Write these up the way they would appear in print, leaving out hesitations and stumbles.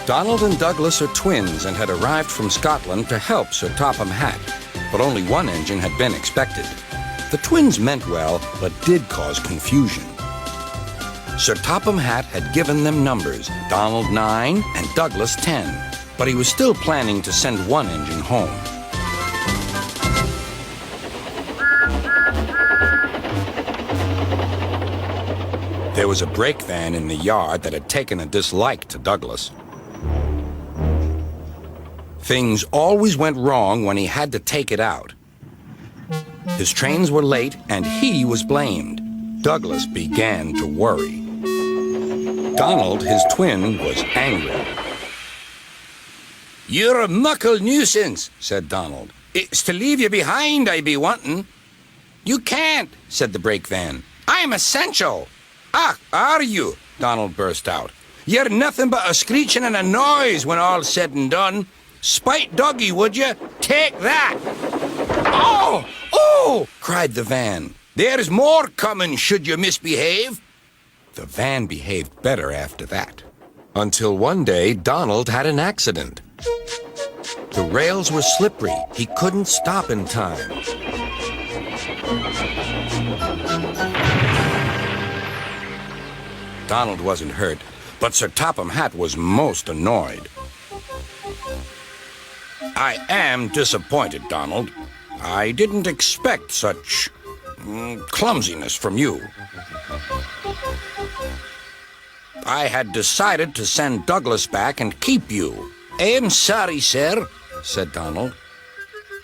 Donald and Douglas are twins and had arrived from Scotland to help Sir Topham Hatt, but only one engine had been expected. The twins meant well, but did cause confusion. Sir Topham Hatt had given them numbers, Donald 9 and Douglas 10, but he was still planning to send one engine home. There was a brake van in the yard that had taken a dislike to Douglas. Things always went wrong when he had to take it out. His trains were late, and he was blamed. Douglas began to worry. Donald, his twin, was angry. "You're a muckle nuisance," said Donald. "It's to leave you behind I be wanting." "You can't," said the brake van. "I'm essential." "Ah, are you?" Donald burst out. "You're nothing but a screeching and a noise when all's said and done. Spite doggy, would you? Take that!" "Oh! Oh!" cried the van. "There's more coming should you misbehave." The van behaved better after that. Until one day, Donald had an accident. The rails were slippery. He couldn't stop in time. Donald wasn't hurt, but Sir Topham Hatt was most annoyed. "I am disappointed, Donald. I didn't expect such clumsiness from you. I had decided to send Douglas back and keep you." "I'm sorry, sir," said Donald.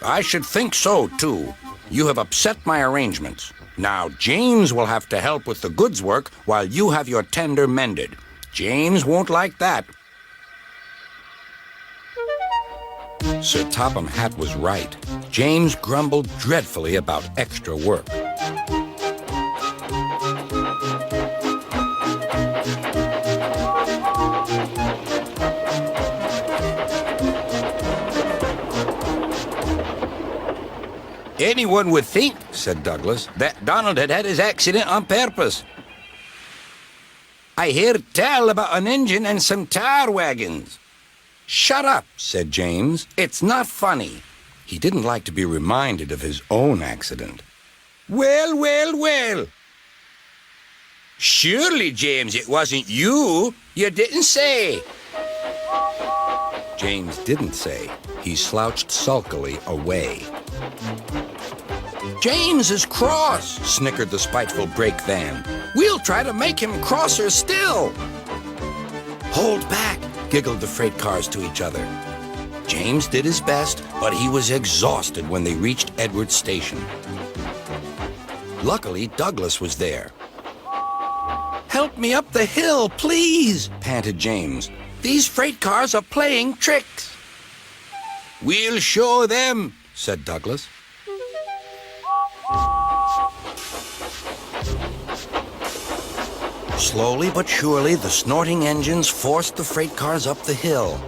"I should think so, too. You have upset my arrangements. Now, James will have to help with the goods work while you have your tender mended. James won't like that." Sir Topham Hatt was right. James grumbled dreadfully about extra work. "Anyone would think," said Douglas, "that Donald had had his accident on purpose. I hear tell about an engine and some tar wagons." "Shut up," said James. "It's not funny." He didn't like to be reminded of his own accident. "Well, well, well. Surely, James, it wasn't you. You didn't say." James didn't say. He slouched sulkily away. "James is cross," snickered the spiteful brake van. "We'll try to make him crosser still." "Hold back," giggled the freight cars to each other. James did his best, but he was exhausted when they reached Edward's station. Luckily, Douglas was there. "Help me up the hill, please," panted James. "These freight cars are playing tricks." "We'll show them," said Douglas. Slowly but surely, the snorting engines forced the freight cars up the hill.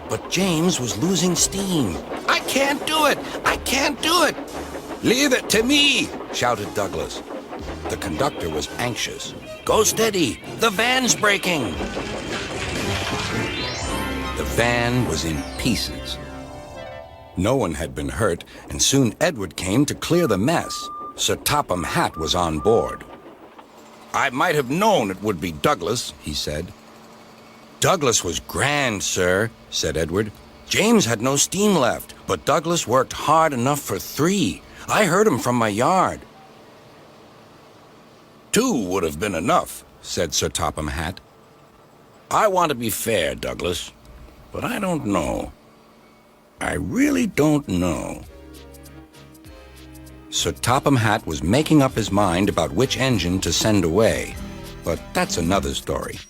But James was losing steam. "I can't do it! I can't do it!" "Leave it to me!" shouted Douglas. The conductor was anxious. "Go steady! The van's breaking!" The van was in pieces. No one had been hurt, and soon Edward came to clear the mess. Sir Topham Hatt was on board. "I might have known it would be Douglas," he said. "Douglas was grand, sir," said Edward. "James had no steam left, but Douglas worked hard enough for 3. I heard him from my yard." "2 would have been enough," said Sir Topham Hatt. "I want to be fair, Douglas, but I don't know. I really don't know." Sir Topham Hatt was making up his mind about which engine to send away, but that's another story.